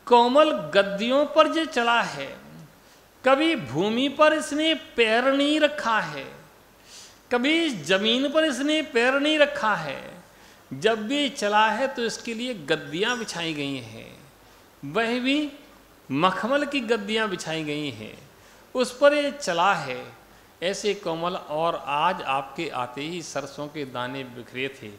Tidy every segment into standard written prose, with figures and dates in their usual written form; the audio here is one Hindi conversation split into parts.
कोमल गद्दियों पर जो चला है, कभी भूमि पर इसने पैर नहीं रखा है, कभी जमीन पर इसने पैर नहीं रखा है। जब भी चला है तो इसके लिए गद्दियां बिछाई गई हैं, वह भी मखमल की गद्दियां बिछाई गई हैं, उस पर ये चला है ऐसे कोमल। और आज आपके आते ही सरसों के दाने बिखरे थे,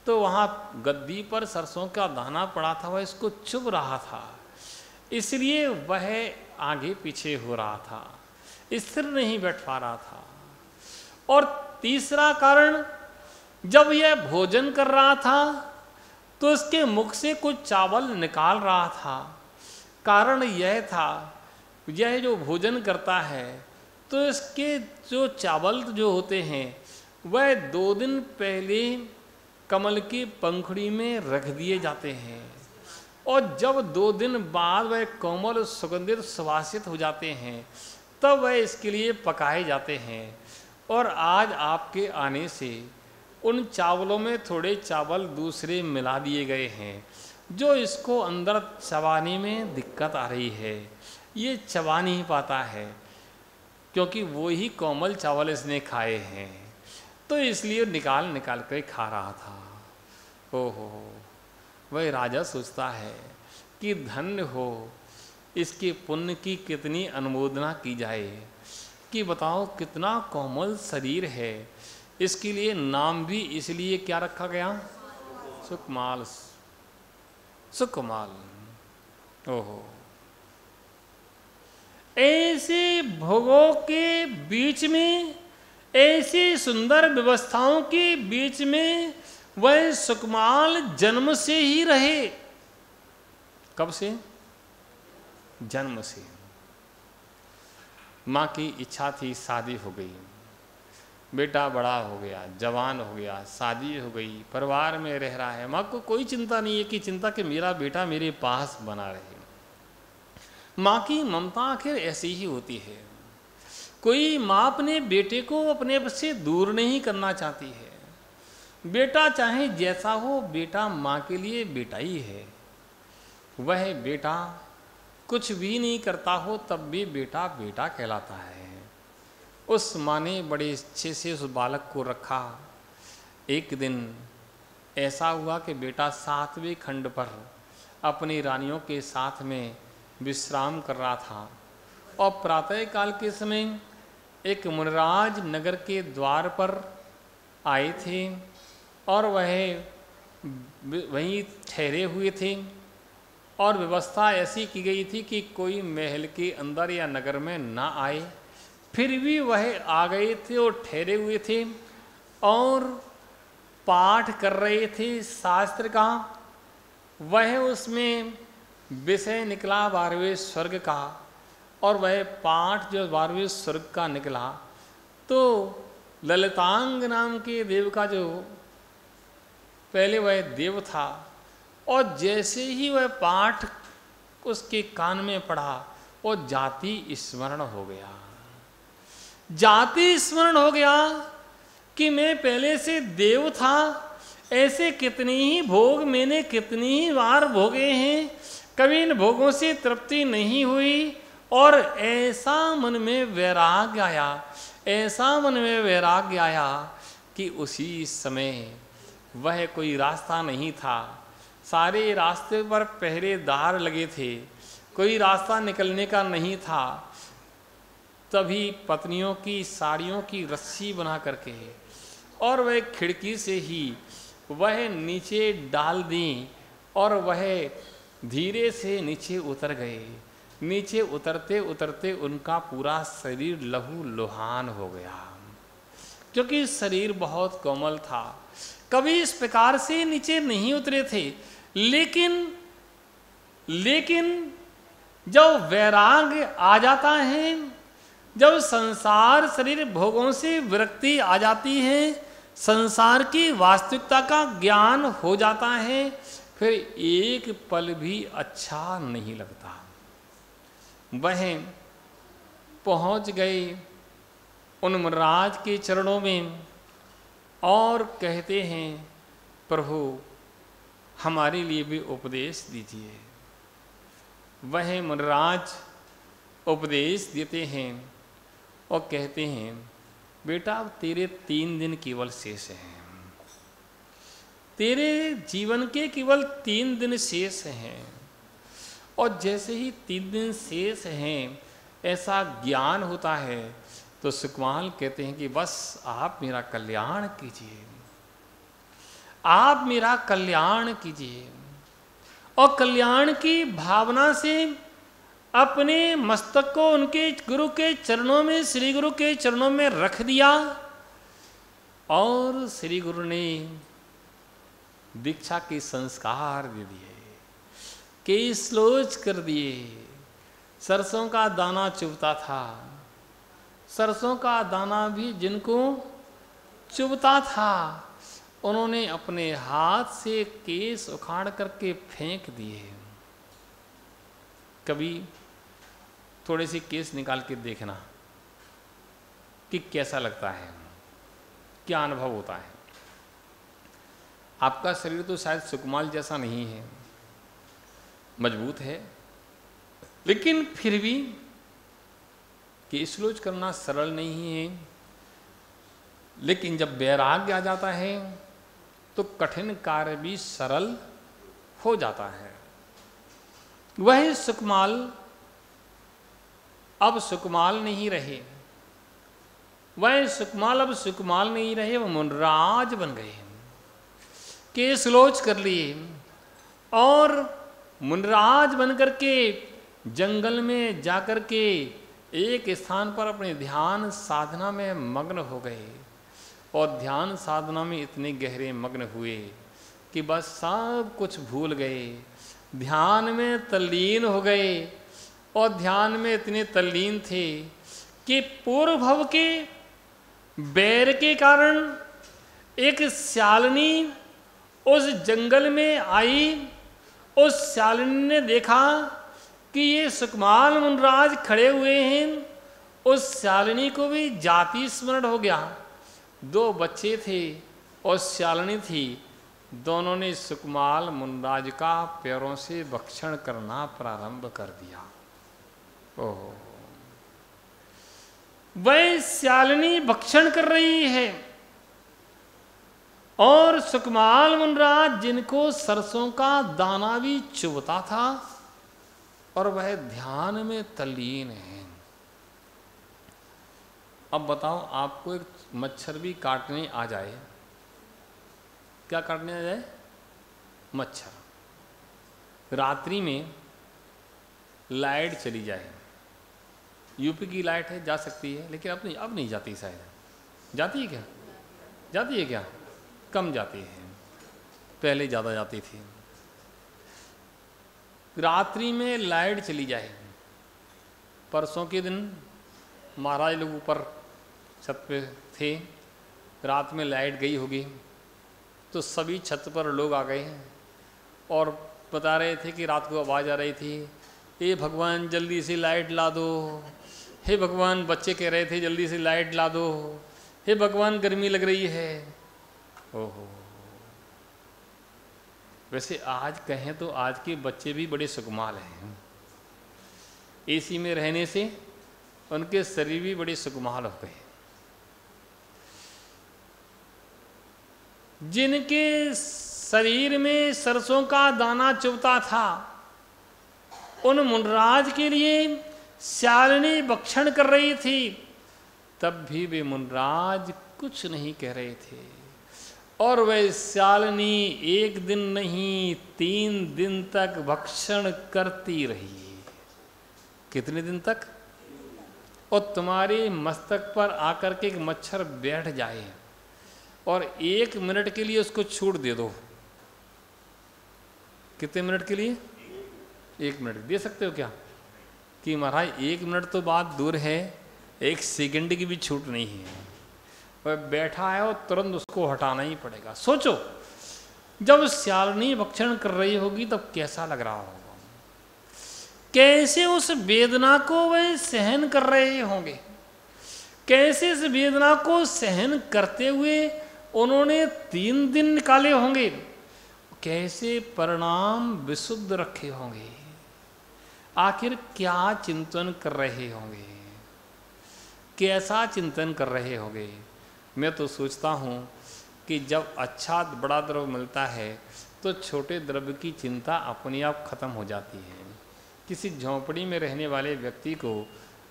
तो वहाँ गद्दी पर सरसों का दाना पड़ा था, वह इसको चुभ रहा था, इसलिए वह आगे पीछे हो रहा था, स्थिर नहीं बैठ पा रहा था। और तीसरा कारण, जब यह भोजन कर रहा था तो इसके मुख से कुछ चावल निकाल रहा था। कारण यह था, यह जो भोजन करता है तो इसके जो चावल जो होते हैं वह 2 दिन पहले कमल की पंखुड़ी में रख दिए जाते हैं, और जब 2 दिन बाद वह कोमल सुगंधित सुवासित हो जाते हैं तब वह इसके लिए पकाए जाते हैं। और आज आपके आने से उन चावलों में थोड़े चावल दूसरे मिला दिए गए हैं, जो इसको अंदर चबाने में दिक्कत आ रही है, ये चबा नहीं पाता है, क्योंकि वो ही कोमल चावल इसने खाए हैं, तो इसलिए निकाल निकाल कर खा रहा था। ओहो, वह राजा सोचता है कि धन्य हो, इसके पुण्य की कितनी अनुमोदना की जाए, कि बताओ कितना कोमल शरीर है। इसके लिए नाम भी इसलिए क्या रखा गया, सुकमाल, सुकमाल। ओहो, ऐसे भोगों के बीच में, ऐसी सुंदर व्यवस्थाओं के बीच में वह सुकमाल जन्म से ही रहे। कब से? जन्म से। माँ की इच्छा थी, शादी हो गई, बेटा बड़ा हो गया, जवान हो गया, शादी हो गई, परिवार में रह रहा है। माँ को कोई चिंता नहीं है कि चिंता कि मेरा बेटा मेरे पास बना रहे। माँ की ममता आखिर ऐसी ही होती है। कोई माँ अपने बेटे को अपने से दूर नहीं करना चाहती है। बेटा चाहे जैसा हो, बेटा माँ के लिए बेटा ही है। वह बेटा कुछ भी नहीं करता हो तब भी बेटा बेटा कहलाता है। उस माँ ने बड़े अच्छे से उस बालक को रखा। एक दिन ऐसा हुआ कि बेटा 7वें खंड पर अपनी रानियों के साथ में विश्राम कर रहा था, और प्रातः काल के समय एक मुनिराज नगर के द्वार पर आए थे, और वह वहीं ठहरे हुए थे, और व्यवस्था ऐसी की गई थी कि कोई महल के अंदर या नगर में ना आए। फिर भी वह आ गए थे और ठहरे हुए थे और पाठ कर रहे थे शास्त्र का। वह उसमें विषय निकला 12वें स्वर्ग का, और वह पाठ जो 12वें स्वर्ग का निकला तो ललितांग नाम के देव का जो पहले वह देव था, और जैसे ही वह पाठ उसके कान में पड़ा और जाति स्मरण हो गया। जाति स्मरण हो गया कि मैं पहले से देव था, ऐसे कितनी ही भोग मैंने कितनी ही बार भोगे हैं, कभी इन भोगों से तृप्ति नहीं हुई। और ऐसा मन में वैराग्य आया, ऐसा मन में वैराग्य आया कि उसी समय वह कोई रास्ता नहीं था, सारे रास्ते पर पहरेदार लगे थे, कोई रास्ता निकलने का नहीं था। तभी पत्नियों की साड़ियों की रस्सी बना करके और वह खिड़की से ही वह नीचे डाल दी, और वह धीरे से नीचे उतर गए। नीचे उतरते उतरते उनका पूरा शरीर लहू लुहान हो गया, क्योंकि शरीर बहुत कोमल था। कभी इस प्रकार से नीचे नहीं उतरे थे, लेकिन जब वैराग्य आ जाता है, जब संसार शरीर भोगों से विरक्ति आ जाती है, संसार की वास्तविकता का ज्ञान हो जाता है, फिर एक पल भी अच्छा नहीं लगता। वह पहुंच गए उन मुनिराज के चरणों में और कहते हैं, प्रभु हमारे लिए भी उपदेश दीजिए। वह मुनिराज उपदेश देते हैं और कहते हैं, बेटा अब तेरे 3 दिन केवल शेष हैं, तेरे जीवन के केवल 3 दिन शेष हैं। और जैसे ही 3 दिन शेष हैं ऐसा ज्ञान होता है तो सुकमाल कहते हैं कि बस आप मेरा कल्याण कीजिए, आप मेरा कल्याण कीजिए। और कल्याण की भावना से अपने मस्तक को उनके गुरु के चरणों में, श्री गुरु के चरणों में रख दिया और श्री गुरु ने दीक्षा के संस्कार दे दिए, केस लोच कर दिए। सरसों का दाना चुभता था, सरसों का दाना भी जिनको चुभता था उन्होंने अपने हाथ से केस उखाड़ करके फेंक दिए। कभी थोड़े से केस निकाल के देखना कि कैसा लगता है, क्या अनुभव होता है। आपका शरीर तो शायद सुकमाल जैसा नहीं है, मजबूत है, लेकिन फिर भी केस लोच करना सरल नहीं है। लेकिन जब वैराग्य आ जाता है तो कठिन कार्य भी सरल हो जाता है। वह सुकमाल अब सुकमाल नहीं रहे, वह सुकमाल अब सुकमाल नहीं रहे, वह मुनराज बन गए, केस लोच कर लिए और मुनराज बन करके जंगल में जाकर के एक स्थान पर अपने ध्यान साधना में मग्न हो गए। और ध्यान साधना में इतने गहरे मग्न हुए कि बस सब कुछ भूल गए, ध्यान में तल्लीन हो गए। और ध्यान में इतने तल्लीन थे कि पूर्व भव के बैर के कारण एक स्यालनी उस जंगल में आई। उस स्यालनी ने देखा कि ये सुकमाल मुनराज खड़े हुए हैं। उस स्यालनी को भी जाति स्मरण हो गया। 2 बच्चे थे और स्यालनी थी, दोनों ने सुकमाल मुनराज का पैरों से भक्षण करना प्रारंभ कर दिया। ओह, वह स्यालनी भक्षण कर रही है और सुकमाल मुनराज जिनको सरसों का दाना भी चुभता था और वह ध्यान में तल्लीन है। अब बताओ, आपको एक मच्छर भी काटने आ जाए, क्या काटने आ जाए? मच्छर। रात्रि में लाइट चली जाए, यूपी की लाइट है, जा सकती है, लेकिन अब नहीं जाती, शायद जाती है क्या? जाती है क्या? कम जाती है, पहले ज़्यादा जाती थी। रात्रि में लाइट चली जाए, परसों के दिन महाराज लोग ऊपर छत पे थे, रात में लाइट गई होगी तो सभी छत पर लोग आ गए और बता रहे थे कि रात को आवाज़ आ रही थी, हे भगवान जल्दी से लाइट ला दो, हे भगवान, बच्चे कह रहे थे जल्दी से लाइट ला दो, हे भगवान गर्मी लग रही है। ओहो, वैसे आज कहें तो आज के बच्चे भी बड़े सुकमाल हैं, एसी में रहने से उनके शरीर भी बड़े सुकमाल हो गए। जिनके शरीर में सरसों का दाना चुभता था, उन मुनराज के लिए स्यालनी भक्षण कर रही थी, तब भी वे मुनराज कुछ नहीं कह रहे थे। और वह स्यालनी 1 दिन नहीं 3 दिन तक भक्षण करती रही। कितने दिन तक? और तुम्हारे मस्तक पर आकर के एक मच्छर बैठ जाए और 1 मिनट के लिए उसको छूट दे दो, कितने मिनट के लिए? 1 मिनट दे सकते हो क्या? कि महाराज 1 मिनट तो बात दूर है, 1 सेकंड की भी छूट नहीं है। वह बैठा है और तुरंत उसको हटाना ही पड़ेगा। सोचो, जब स्यालनी भक्षण कर रही होगी तब कैसा लग रहा होगा, कैसे उस वेदना को वह सहन कर रहे होंगे, कैसे इस वेदना को सहन करते हुए उन्होंने 3 दिन निकाले होंगे, कैसे परिणाम विशुद्ध रखे होंगे। आखिर क्या चिंतन कर रहे होंगे, कैसा चिंतन कर रहे होंगे। मैं तो सोचता हूँ कि जब अच्छा बड़ा द्रव्य मिलता है तो छोटे द्रव्य की चिंता अपने आप खत्म हो जाती है। किसी झोंपड़ी में रहने वाले व्यक्ति को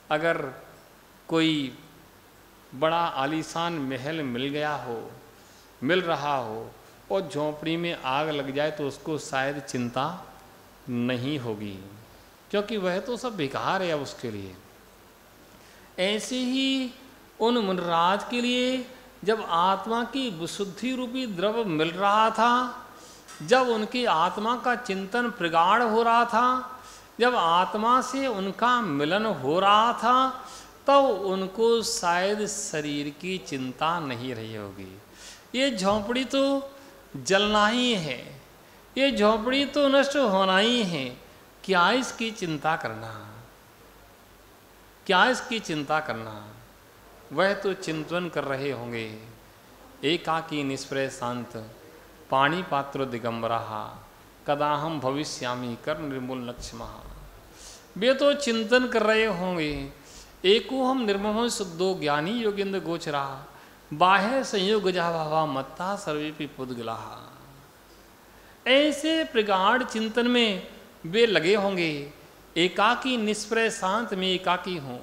अगर कोई बड़ा आलीशान महल मिल रहा हो और झोंपड़ी में आग लग जाए तो उसको शायद चिंता नहीं होगी, क्योंकि वह तो सब बेकार है अब उसके लिए। ऐसे ही उन मुनराज के लिए जब आत्मा की विशुद्धि रूपी द्रव्य मिल रहा था, जब उनकी आत्मा का चिंतन प्रगाढ़ हो रहा था, जब आत्मा से उनका मिलन हो रहा था, तब उनको शायद शरीर की चिंता नहीं रही होगी। ये झोंपड़ी तो जलना ही है, ये झोंपड़ी तो नष्ट होना ही है, क्या इसकी चिंता करना, क्या इसकी चिंता करना। वह तो चिंतन कर रहे होंगे, एकाकी निष्प्रय शांत पाणी पात्र दिगंबरः कदाहम भविष्यामि कर निर्मूल लक्ष्मः। वे तो चिंतन कर रहे होंगे, एको हम निर्ममो शुद्धो ज्ञानी योगेंद्र गोचरा बाह्य संयोग जावा मत्ता सर्वेपि पुद्गलाः। ऐसे प्रगाढ़ चिंतन में वे लगे होंगे, एकाकी निष्प्रय शांत में एकाकी हूँ,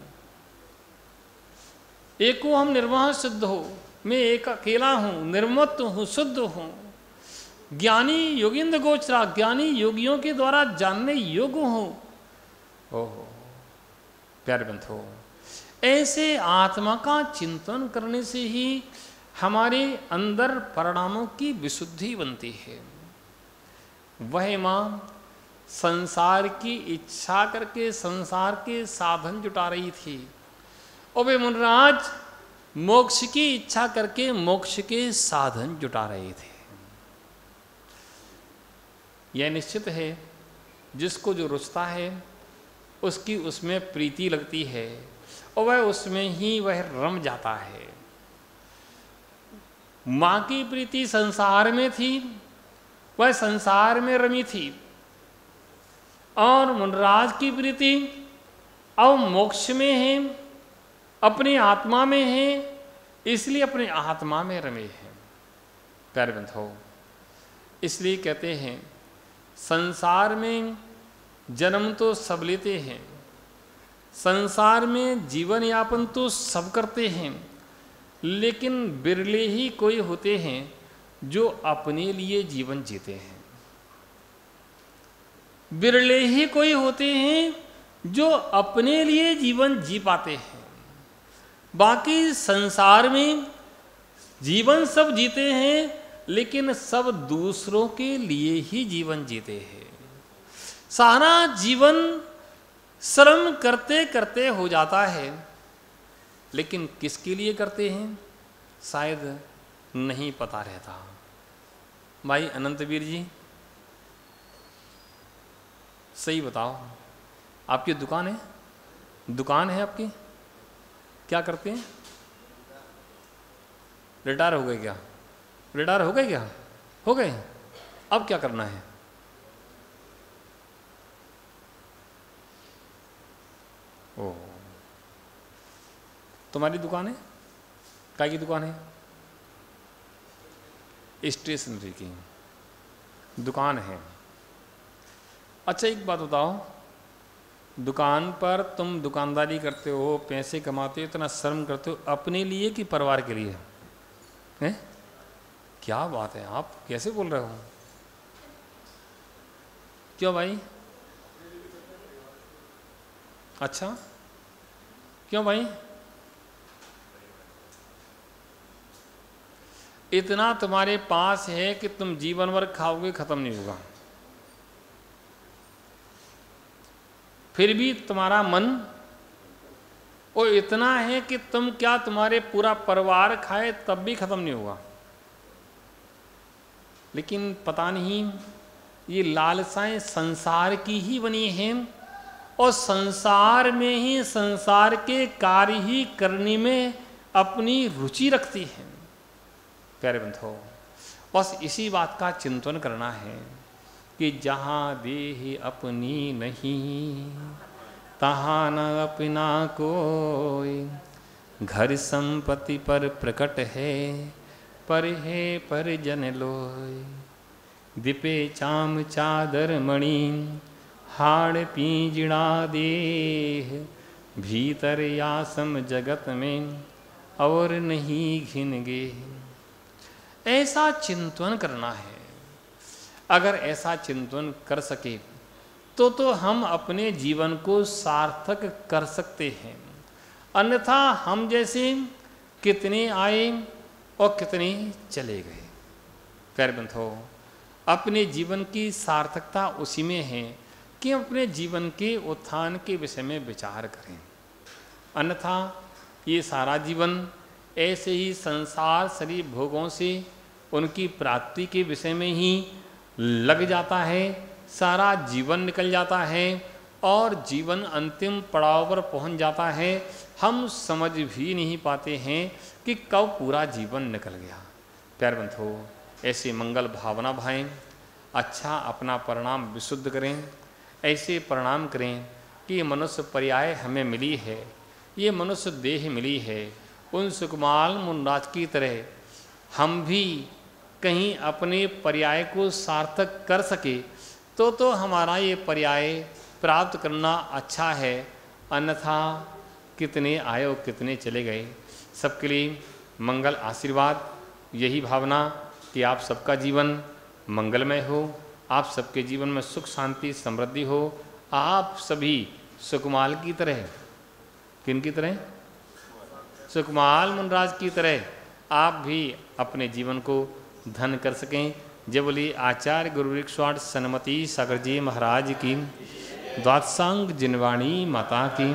एको हम निर्मह शुद्ध हो, मैं एक अकेला हूँ, निर्मत हूँ, शुद्ध हूँ, ज्ञानी योगेंद्र गोचरा ज्ञानी योगियों के द्वारा जानने योग्य हूँ। ओहो प्यारे बंधुओं, ऐसे आत्मा का चिंतन करने से ही हमारे अंदर परिणामों की विशुद्धि बनती है। वह माँ संसार की इच्छा करके संसार के साधन जुटा रही थी और वे मुनराज मोक्ष की इच्छा करके मोक्ष के साधन जुटा रहे थे। यह निश्चित है जिसको जो रुचता है उसकी उसमें प्रीति लगती है और वह उसमें ही वह रम जाता है। माँ की प्रीति संसार में थी, वह संसार में रमी थी, और मुनराज की प्रीति अब मोक्ष में है, अपनी आत्मा में है, इसलिए अपनी आत्मा में रमे हैं। प्यारे बंधुओं, इसलिए कहते हैं संसार में जन्म तो सब लेते हैं, संसार में जीवन यापन तो सब करते हैं, लेकिन बिरले ही कोई होते हैं जो अपने लिए जीवन जीते हैं। बिरले ही कोई होते हैं जो अपने लिए जीवन जी पाते हैं। बाकी संसार में जीवन सब जीते हैं, लेकिन सब दूसरों के लिए ही जीवन जीते हैं। सारा जीवन श्रम करते करते हो जाता है, लेकिन किसके लिए करते हैं शायद नहीं पता रहता। भाई अनंतवीर जी सही बताओ, आपकी दुकान है? दुकान है आपकी? क्या करते हैं? रिटायर हो गए क्या? रिटायर हो गए क्या? हो गए। अब क्या करना है? ओ, तुम्हारी दुकान है? काय की दुकान है? स्टेशनरी की दुकान है। अच्छा एक बात बताओ, दुकान पर तुम दुकानदारी करते हो, पैसे कमाते हो, इतना श्रम करते हो, अपने लिए कि परिवार के लिए? हैं? क्या बात है, आप कैसे बोल रहे हो? क्यों भाई? अच्छा क्यों भाई? इतना तुम्हारे पास है कि तुम जीवन भर खाओगे, खत्म नहीं होगा, फिर भी तुम्हारा मन और इतना है कि तुम क्या तुम्हारे पूरा परिवार खाए तब भी खत्म नहीं होगा। लेकिन पता नहीं ये लालसाएं संसार की ही बनी हैं और संसार में ही संसार के कार्य ही करने में अपनी रुचि रखती हैं। प्यारे बंधुओं, बस इसी बात का चिंतन करना है कि जहाँ देह अपनी नहीं, तहाँ न अपना कोई। घर संपत्ति पर प्रकट है, पर है पर जन लोय। दिपे चाम चादर मणि, हाड़ पींजड़ा देह। भीतर यासम जगत में, और नहीं घिनगे। ऐसा चिंतन करना है। अगर ऐसा चिंतन कर सके तो हम अपने जीवन को सार्थक कर सकते हैं। अन्यथा हम जैसे कितने आए और कितने चले गए। प्यारे बंधुओं, अपने जीवन की सार्थकता उसी में है कि अपने जीवन के उत्थान के विषय में विचार करें। अन्यथा ये सारा जीवन ऐसे ही संसार शरीर भोगों से उनकी प्राप्ति के विषय में ही लग जाता है। सारा जीवन निकल जाता है और जीवन अंतिम पड़ाव पर पहुंच जाता है। हम समझ भी नहीं पाते हैं कि कब पूरा जीवन निकल गया। प्यारे बंधुओं, ऐसे मंगल भावना भाएं, अच्छा अपना परिणाम विशुद्ध करें। ऐसे परिणाम करें कि मनुष्य पर्याय हमें मिली है, ये मनुष्य देह मिली है। उन सुकुमाल मुनराज की तरह हम भी कहीं अपने पर्याय को सार्थक कर सके तो हमारा ये पर्याय प्राप्त करना अच्छा है। अन्यथा कितने आए और कितने चले गए। सबके लिए मंगल आशीर्वाद, यही भावना कि आप सबका जीवन मंगलमय हो, आप सबके जीवन में सुख शांति समृद्धि हो। आप सभी सुकुमाल की तरह, किन की तरह? सुकुमाल मुनराज की तरह आप भी अपने जीवन को धन कर सकें। जय बोली आचार्य गुरुवृक्षवाट सन्मति सागर जी महाराज की, द्वादशांग जिनवाणी माता की।